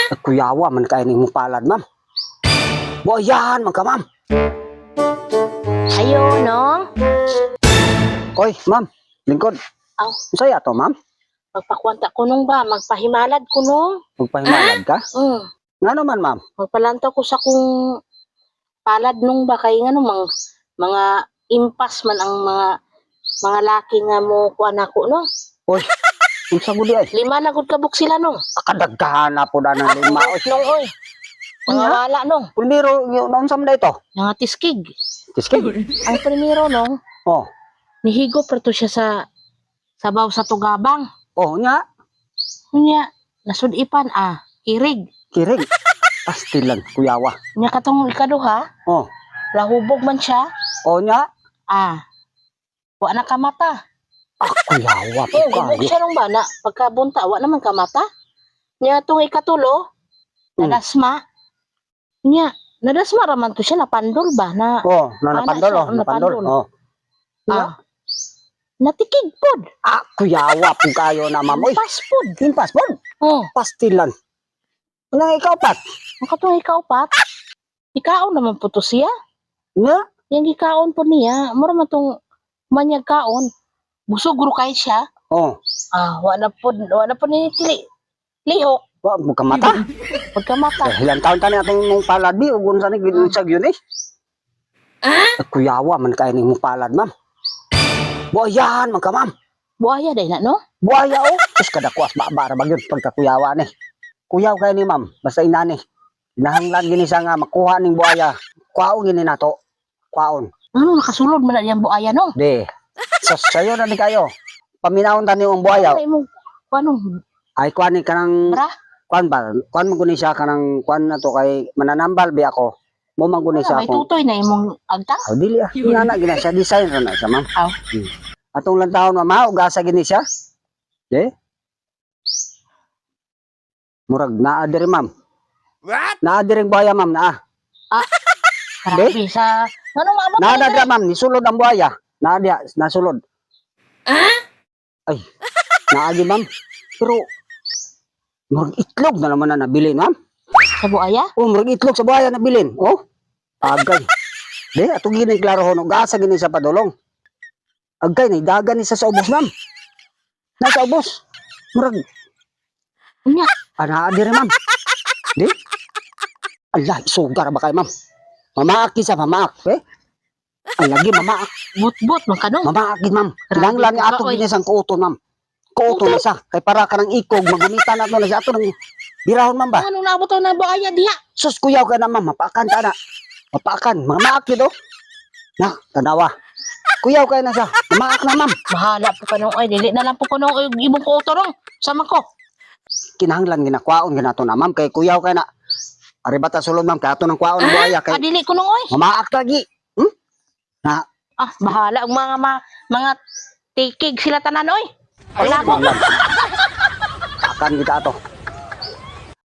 Kuyawa man kay ning palad, ma'am. Buhayahan man ka, ma'am. Ayo, no? Oy, ma'am, lingkod. Aw, Unsaya to, ma'am? magpakwanta ko nung ba? Magpahimalad ko nung. Magpahimalad ka? Ngano man, ma'am? Magpalantaw ko sa kung palad nung ba kay nga nung mga impas man ang mga laki nga mo kuan ako, no? Oy, unsa gudi ay? 5 na gud kabuk sila nung. Kadagdahan na po na ng lima. Oy, Nung, oy. Mga Ano? wala nung. primero, naunsa man ito? Mga tiskig. Kiskig. Ang primero nung, Oh, nihigo prato siya sa sabaw sa tugabang. oh, nya, Unya, nasudipan kirig. kirig. Pastilan, kuyawa. Unya katong ikaduha, Oh, lahubog man siya. oh, nya. Wa na kamata. Kuyawa po Gubog kayo. siya nung bana. Pagkabunta, wa naman kamata. Nya tong ikatulo, nadasma. Nya, nadasma raman to siya, napandol ba? Oh, napandol, siya, oh, napandol. Oh. Nya. Natikig pod. Kuyawa po kayo na, ma'am. Oy, Paspod. himpas po. Pastilan. Wala ikaw pat. Ang katong ikaupat, ikaon naman po to siya. Nya. Yang ikaon po niya, mura man tong manyag kaon. Busog guro kay siya. Oh, Wa na po ni lihok. wa mo ka mata. Pagkamata. Ilang taon tani atong mong palad di ug unsa ni ginunsag yun eh. Kuyawa man kay ning mong palad, ma'am. Buhayahan man ka, ma'am. Buaya day na, no? Buhaya o. Is kada kuwas ba ra bagyod pagkakuyawa ni. Kuyaw kay ni, ma'am. Basta inani. Nahanglan gini sa nga makuha ning buhaya. Kwaon gini nato. Kwaon. Ano, nakasulod man na yung buaya, no? Di. Sayo na ni kayo. Paminahon tani ang buhaya. Ay mo, ano, Ay kuan ni kanang bra? kuan ba? Kuan mo guni siya kanang kuan na to kay mananambal bi ako. Mo man guni siya May ako. tutoy na imong agtang? Dili ah. Ingana gina siya design ra na siya, ma'am. Aw. Atong lantawon mama ugasa gini siya. Di. Murag naa diri, ma'am. What? Naa diri ang buhaya, ma'am, naa. Grabe sa, ano maabot Naa na dira, ma'am, nisulod ang buhaya. Naa diha, nasulod. Ay. Naagi, ma'am. Pero murag itlog na naman na nabilin, ma'am. sa buaya? Oh, murag itlog sa buhaya nabilin. Oh. Agay. Di, ato gini klaro hono, gasa gini sa padulong. Agay, naidagan ni sa ubos, ma'am. Nasa ubos. Murag, Unya, naa diri, ma'am. Di? Allah, sugar ba kayo, ma'am? Mamaak kisa, mamaak, eh? Ang lagi, mamaak. but man ka, no? Mamaak gid, ma'am. Grabe Kinanglan ni ka, ato oy. gini sang kuoton, ma'am. Kuoton na siya. Kay para ka ng ikog, magumita na to na siya. Ato ng birahon, ma'am ba? Anong naabot na buaya diha? Sus, kuyaw ka na, ma'am. Mapaakan ka na. Mapaakan. Mamaak gid, oh. Na, tanawa. Kuyaw ka na siya. Mamaak na, ma'am. Bahala po ka nung, ay, dili na lang po ko nung ibong ko utorong. Sama ko. Kinahanglan ginakwaon ginato na, ma'am. Kay kuyaw ka na. Aribata sulod, ma'am. Kaya ato ng kwaon ng buhaya. Kay Dili ko nung, oy. mamaak lagi. Na, Bahala ang mga tikig sila tanan, oy. Wala ko. akan kita to.